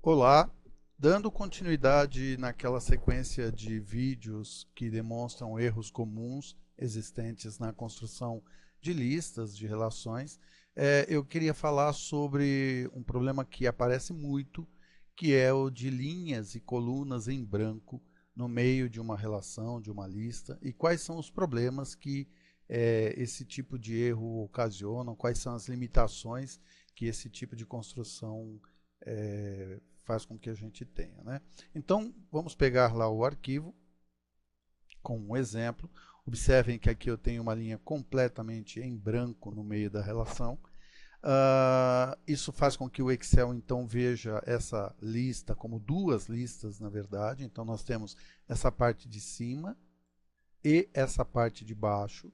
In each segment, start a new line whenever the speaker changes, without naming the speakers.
Olá, dando continuidade naquela sequência de vídeos que demonstram erros comuns existentes na construção de listas de relações, eu queria falar sobre um problema que aparece muito, que é o de linhas e colunas em branco no meio de uma relação, de uma lista, e quais são os problemas que esse tipo de erro ocasiona, quais são as limitações que esse tipo de construção faz com que a gente tenha, né? Então, vamos pegar lá o arquivo com um exemplo. Observem que aqui eu tenho uma linha completamente em branco no meio da relação. Isso faz com que o Excel então veja essa lista como duas listas, na verdade. Então, nós temos essa parte de cima e essa parte de baixo,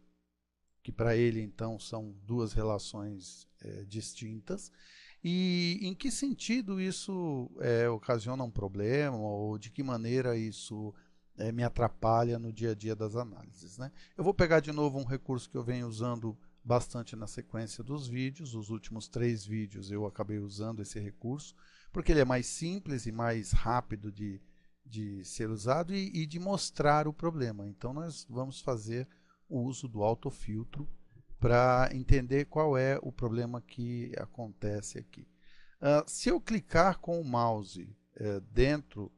que para ele então são duas relações distintas. E em que sentido isso ocasiona um problema ou de que maneira isso me atrapalha no dia a dia das análises, né? Eu vou pegar de novo um recurso que eu venho usando bastante na sequência dos vídeos. Os últimos 3 vídeos eu acabei usando esse recurso, porque ele é mais simples e mais rápido de ser usado e de mostrar o problema. Então nós vamos fazer o uso do autofiltro para entender qual é o problema que acontece aqui. Se eu clicar com o mouse dentro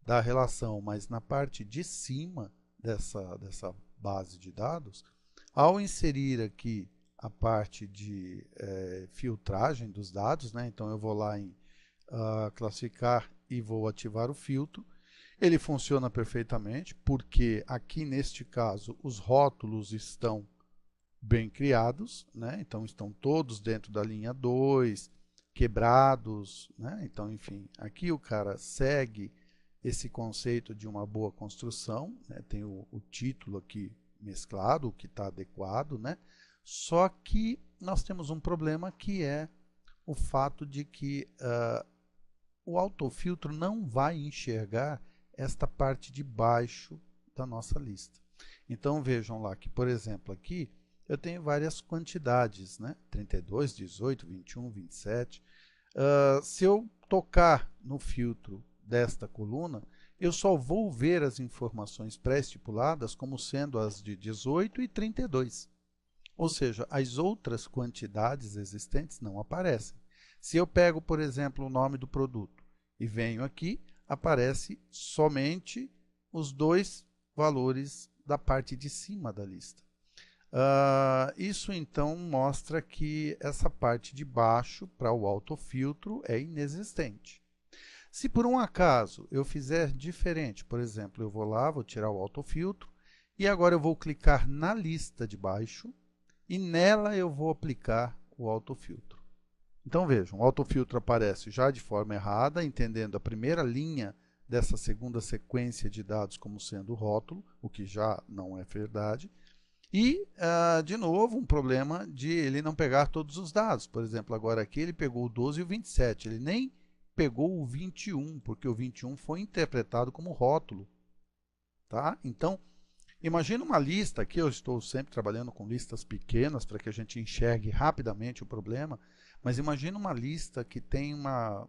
da relação, mas na parte de cima dessa base de dados, ao inserir aqui a parte de filtragem dos dados, né? Então eu vou lá em classificar e vou ativar o filtro. Ele funciona perfeitamente, porque aqui neste caso os rótulos estão bem criados, né? Então estão todos dentro da linha 2, quebrados, né? Então, enfim, aqui o cara segue esse conceito de uma boa construção, né? Tem o título aqui mesclado, o que está adequado, né? Só que nós temos um problema que é o fato de que o autofiltro não vai enxergar esta parte de baixo da nossa lista. Então vejam lá que, por exemplo, aqui eu tenho várias quantidades, né? 32, 18, 21, 27. Se eu tocar no filtro desta coluna, eu só vou ver as informações pré-estipuladas como sendo as de 18 e 32. Ou seja, as outras quantidades existentes não aparecem. Se eu pego, por exemplo, o nome do produto e venho aqui, aparece somente os dois valores da parte de cima da lista. Isso então mostra que essa parte de baixo para o autofiltro é inexistente. Se por um acaso eu fizer diferente, por exemplo, eu vou lá, vou tirar o autofiltro e agora eu vou clicar na lista de baixo e nela eu vou aplicar o autofiltro. Então vejam, o autofiltro aparece já de forma errada, entendendo a primeira linha dessa segunda sequência de dados como sendo o rótulo, o que já não é verdade. E, de novo, um problema de ele não pegar todos os dados. Por exemplo, agora aqui ele pegou o 12 e o 27. Ele nem pegou o 21, porque o 21 foi interpretado como rótulo. Tá? Então, imagina uma lista, aqui eu estou sempre trabalhando com listas pequenas para que a gente enxergue rapidamente o problema, mas imagina uma lista que tem uma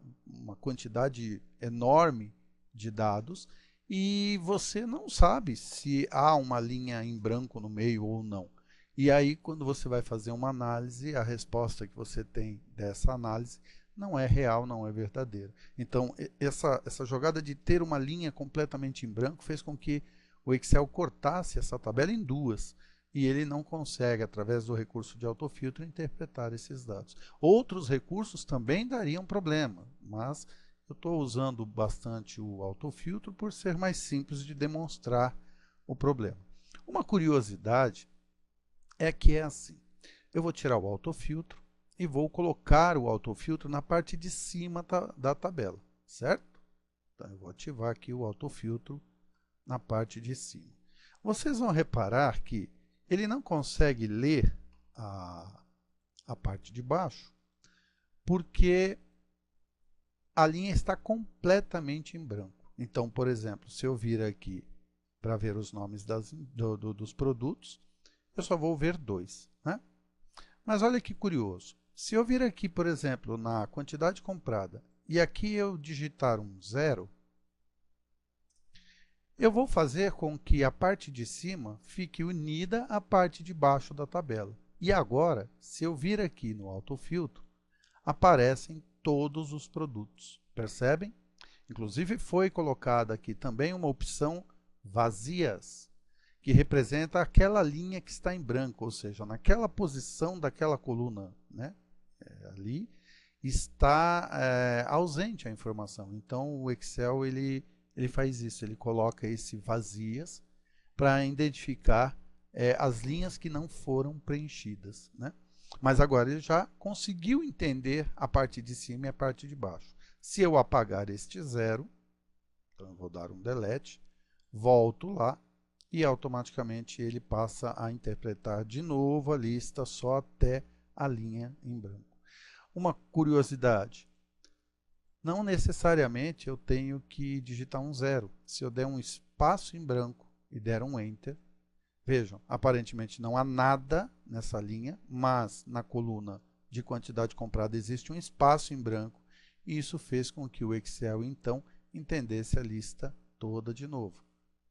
quantidade enorme de dados e você não sabe se há uma linha em branco no meio ou não. E aí, quando você vai fazer uma análise, a resposta que você tem dessa análise não é real, não é verdadeira. Então, essa jogada de ter uma linha completamente em branco fez com que o Excel cortasse essa tabela em duas e ele não consegue, através do recurso de autofiltro, interpretar esses dados. Outros recursos também dariam problema, mas eu estou usando bastante o autofiltro por ser mais simples de demonstrar o problema. Uma curiosidade é que é assim, eu vou tirar o autofiltro e vou colocar o autofiltro na parte de cima da tabela, certo? Então eu vou ativar aqui o autofiltro na parte de cima. Vocês vão reparar que ele não consegue ler a parte de baixo, porque a linha está completamente em branco. Então, por exemplo, se eu vir aqui para ver os nomes dos produtos, eu só vou ver dois, né? Mas olha que curioso. Se eu vir aqui, por exemplo, na quantidade comprada e aqui eu digitar um 0, eu vou fazer com que a parte de cima fique unida à parte de baixo da tabela. E agora, se eu vir aqui no autofiltro, aparecem todos os produtos. Percebem? Inclusive foi colocada aqui também uma opção vazias, que representa aquela linha que está em branco, ou seja, naquela posição daquela coluna, né? Ali está ausente a informação. Então o Excel ele faz isso, ele coloca esse vazias para identificar as linhas que não foram preenchidas, né? Mas agora ele já conseguiu entender a parte de cima e a parte de baixo. Se eu apagar este 0, então eu vou dar um delete, volto lá e automaticamente ele passa a interpretar de novo a lista só até a linha em branco. Uma curiosidade, não necessariamente eu tenho que digitar um 0. Se eu der um espaço em branco e der um Enter, vejam, aparentemente não há nada nessa linha, mas na coluna de quantidade comprada existe um espaço em branco, e isso fez com que o Excel, então, entendesse a lista toda de novo,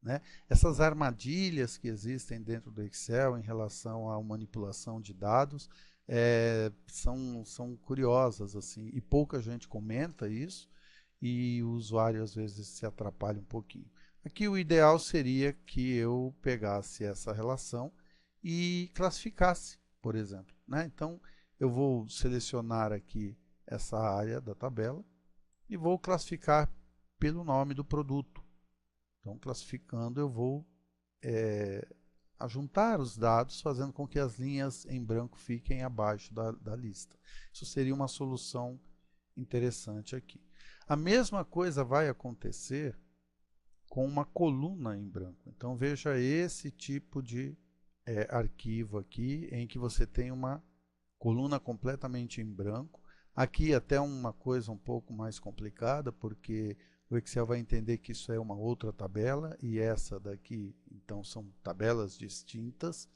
né? Essas armadilhas que existem dentro do Excel em relação à manipulação de dados são curiosas, assim, e pouca gente comenta isso, e o usuário às vezes se atrapalha um pouquinho. Aqui o ideal seria que eu pegasse essa relação e classificasse, por exemplo, né? Então, eu vou selecionar aqui essa área da tabela e vou classificar pelo nome do produto. Então, classificando, eu vou ajuntar os dados, fazendo com que as linhas em branco fiquem abaixo da lista. Isso seria uma solução interessante aqui. A mesma coisa vai acontecer com uma coluna em branco. Então, veja esse tipo de arquivo aqui, em que você tem uma coluna completamente em branco. Aqui até uma coisa um pouco mais complicada, porque o Excel vai entender que isso é uma outra tabela, e essa daqui, então, são tabelas distintas.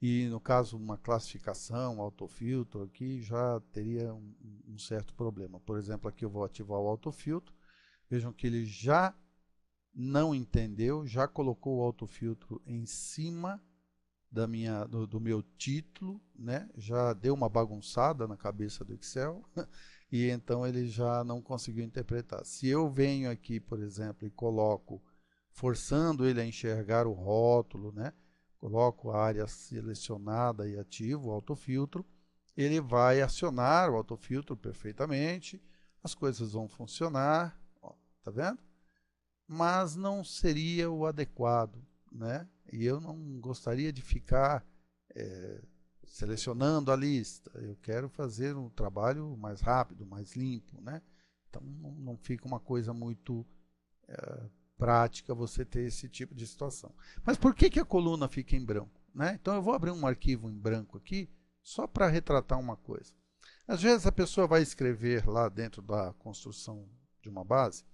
E, no caso, uma classificação, autofiltro, aqui já teria um certo problema. Por exemplo, aqui eu vou ativar o autofiltro. Vejam que ele já não entendeu, já colocou o autofiltro em cima do meu título, né? Já deu uma bagunçada na cabeça do Excel e então ele já não conseguiu interpretar. Se eu venho aqui, por exemplo, e coloco, forçando ele a enxergar o rótulo, né? Coloco a área selecionada e ativo o autofiltro, ele vai acionar o autofiltro perfeitamente, as coisas vão funcionar, ó, tá vendo? Mas não seria o adequado, né? E eu não gostaria de ficar selecionando a lista. Eu quero fazer um trabalho mais rápido, mais limpo, né? Então não fica uma coisa muito prática você ter esse tipo de situação. Mas por que a coluna fica em branco, né? Então eu vou abrir um arquivo em branco aqui só para retratar uma coisa. Às vezes a pessoa vai escrever lá dentro da construção de uma base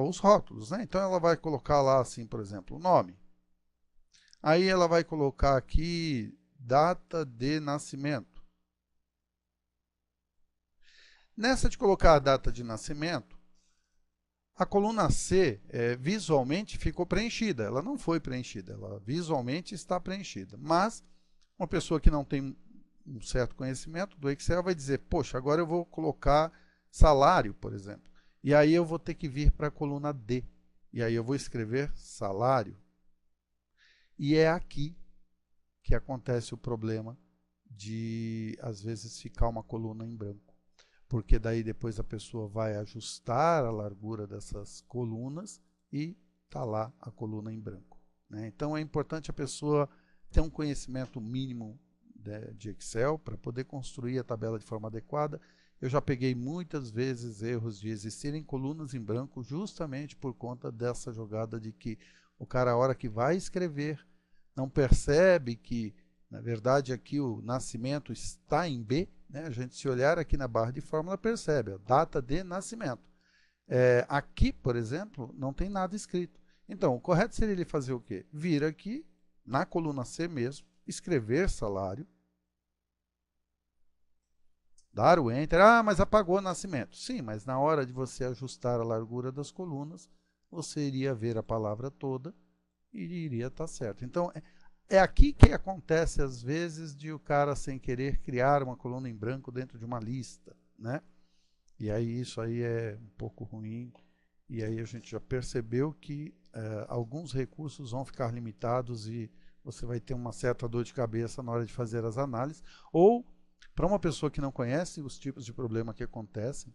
os rótulos, né? Então ela vai colocar lá assim, por exemplo, o nome. Aí ela vai colocar aqui data de nascimento. Nessa de colocar a data de nascimento, a coluna C visualmente ficou preenchida. Ela não foi preenchida, ela visualmente está preenchida. Mas uma pessoa que não tem um certo conhecimento do Excel vai dizer, poxa, agora eu vou colocar salário, por exemplo. E aí eu vou ter que vir para a coluna D. E aí eu vou escrever salário. E é aqui que acontece o problema de, às vezes, ficar uma coluna em branco. Porque daí depois a pessoa vai ajustar a largura dessas colunas e está lá a coluna em branco, né? Então é importante a pessoa ter um conhecimento mínimo de Excel para poder construir a tabela de forma adequada. Eu já peguei muitas vezes erros de existirem colunas em branco justamente por conta dessa jogada de que o cara, a hora que vai escrever, não percebe que, na verdade, aqui o nascimento está em B, né? A gente, se olhar aqui na barra de fórmula, percebe a data de nascimento. Aqui, por exemplo, não tem nada escrito. Então, o correto seria ele fazer o quê? Vir aqui, na coluna C mesmo, escrever salário, Dar o Enter, ah, mas apagou o nascimento. Sim, mas na hora de você ajustar a largura das colunas, você iria ver a palavra toda e iria estar certo. Então, é aqui que acontece, às vezes, de o cara, sem querer, criar uma coluna em branco dentro de uma lista, né? E aí isso aí é um pouco ruim, e aí a gente já percebeu que alguns recursos vão ficar limitados e você vai ter uma certa dor de cabeça na hora de fazer as análises, ou para uma pessoa que não conhece os tipos de problema que acontecem,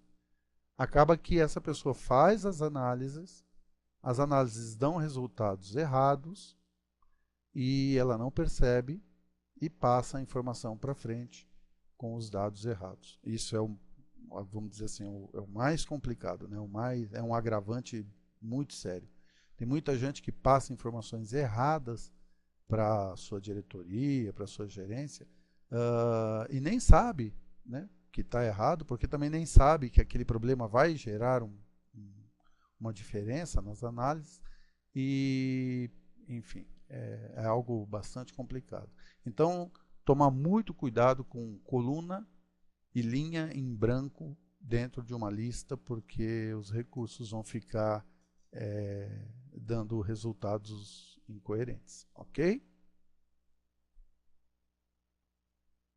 acaba que essa pessoa faz as análises dão resultados errados e ela não percebe e passa a informação para frente com os dados errados. Isso é vamos dizer assim, é o mais complicado, né? É um agravante muito sério. Tem muita gente que passa informações erradas para a sua diretoria, para a sua gerência, e nem sabe, né, que está errado, porque também nem sabe que aquele problema vai gerar uma diferença nas análises e, enfim, é algo bastante complicado. Então, tomar muito cuidado com coluna e linha em branco dentro de uma lista, porque os recursos vão ficar dando resultados incoerentes, ok?